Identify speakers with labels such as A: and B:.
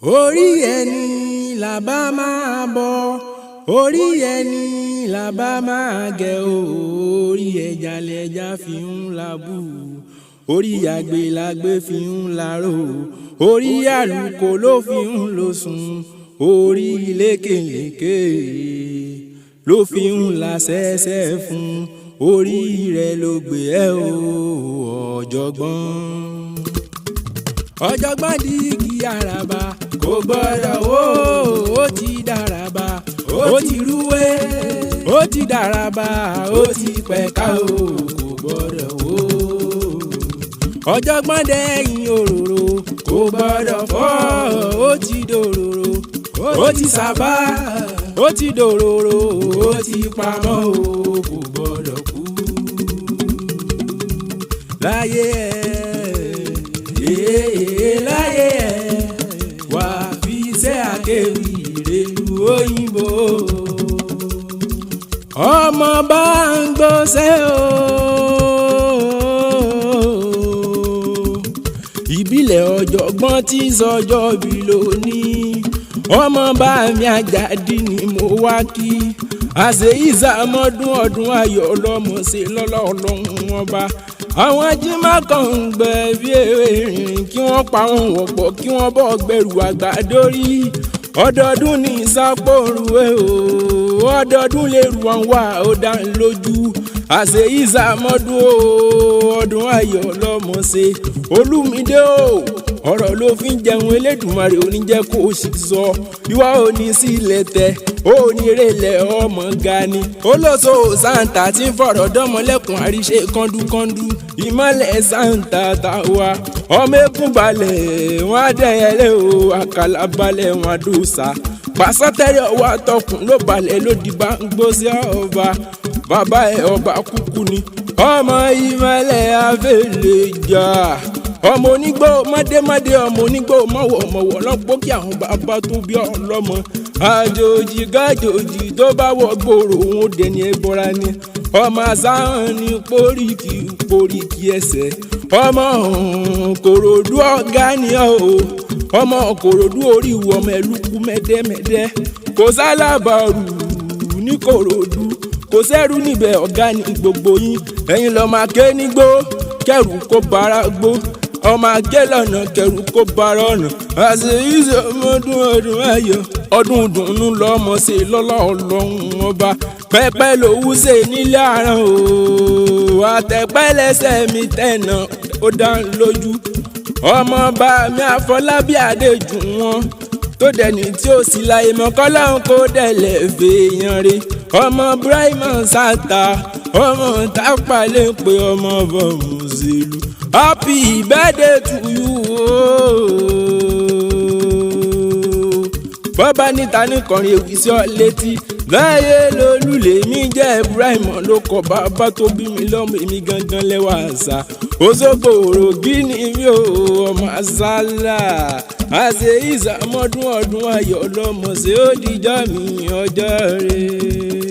A: orí ẹni là bá máa bọ orí ẹni là bá máa gẹ orí ẹja lẹja fi ń labú orí àgbè làgbè fi ń laró orí àlùkò ló fi ń lòsùn orí lékèlékè ló fi ń la sẹ́sẹ́ fún orí rẹ̀ ló gbé ẹ́ o ọ̀jọ̀gbọ́n di igi àràbà kò gbọ́dọ̀ wó ó ti dàràbà ó ti rúwé ó ti dàràbà ó ti pẹ̀ka o kò gbọ́dọ̀ wó. ọ̀jọ̀gbọ́n dẹ̀yìn òróró kò gbọ́dọ̀ fọ́ ó ti dòróró ó ti sábà ó ti dòróró ó ti pamọ́ o kò gbọ́dọ̀ kú. láyé láyé wà fi iṣẹ́ akéwì rèlú òyìnbó ọmọ bá ń gbọ́sẹ̀ o ìbílẹ̀ ọ̀jọ̀gbọ́n tí sọjọ́ bí lónìí ọmọ bá mi Àjàdí ni mo wá kí àṣẹ ìsàmọ́dún ọdún ayọ̀ ọlọ́mọ ṣe lọ́lá ọlọ́run ọba àwọn ajímá kan ń gbẹ bí ewé rìnrìn kí wọ́n pa wọn wọ̀pọ̀ kí wọ́n bọ́ gbẹrù àgbà dórí ọdọọdún ní ìsápòrúwé o ọdọọdún lè rù wọn wá ó dá lójú àṣẹ ìsàmọ́dún ọdún ayọ̀ lọ́mọ ṣe Olúmídé o ọ̀rọ̀ ló fi ń jẹun Elédùmarè ò ní jẹ́ kó o sì sọ ìwà ò ní sílẹ̀ tẹ̀ ó ní rẹ̀lẹ̀ ọmọ Gani olóso Santa tí ń fọ̀rọ̀ dánmọ́lẹ́kùn àríṣe kọ́ńdúkọ́ńdú ìmọ̀lẹ̀ Santa tàwa ọmọ eégún balẹ̀ wọn adẹ́yẹlé o àkàlà balẹ̀ wọn àdóòsà pàṣátẹ́rẹ́ ọwọ́ àtọkùn ló balẹ̀ ló di bá ń gbósí ọba bàbá ẹ̀ ọba kúkú ni ọmọ ìmọ̀lẹ̀ afẹ́lẹ́jà ọmọ onígbó mádémádé ọmọ onígbó mọ̀wọ̀mọ̀wọ̀ lọ́pọ̀ kí àwọn bàbá tó bí ọlọ́mọ àjòjì gájòjì tó bá wọ gbòòrò òun dẹni ẹbọra ni ọmọ àsáhàn ní poríkì ẹsẹ̀ ọmọ Kòròdú ọ̀gá ni o ọmọ Kòròdú orí ìwọ ọmọ ẹlúkú mẹ́dẹ́mẹ́dẹ́ kò sálábàárù ní Kòròdú kò sẹ́rù níbẹ̀ ọ̀gá ni gbogbo yín ẹ̀yin lọ́ọ́ máa ké nígbó kẹrù kó bára gbó ọmọ agé lọ́nà kẹrù kó bára ọ̀nà àṣẹ ìṣọmọdún ọdún ayọ̀ ọdún dùnnú lọ́mọ ṣe lọ́lá ọlọ́run ọba pẹ́pẹ́ lòwú ṣe nílé àrán o àtẹ̀pẹ́ lẹ́sẹ̀ mi tẹ̀nà ó dá lójú ọmọ bá mi Àfọlábí Adéjù wọn tó dẹni tí ó sì láyé mọ́ kọ́lọ́hún kó dẹ̀lẹ̀ fèèyàn rè ọmọ Ibrahim Santa ọmọ tápà lè pe ọmọ bọ̀mùsílù happy birthday to you bọ́bá níta ní kọrin ewì sí ọ létí láyé lólùlé mi jẹ́ Ibrahim ló kọ bàbá tó bí mi lọ́mọ èmi gangan lẹ́wà àṣà Òṣogbo òrògì ni mi ò ọmọ àṣàlà àṣẹ ìsàmọ́dún ọdún ayọ̀ lọ́mọ ṣe ó dìjọ́ mi ọjọ́ rẹ̀.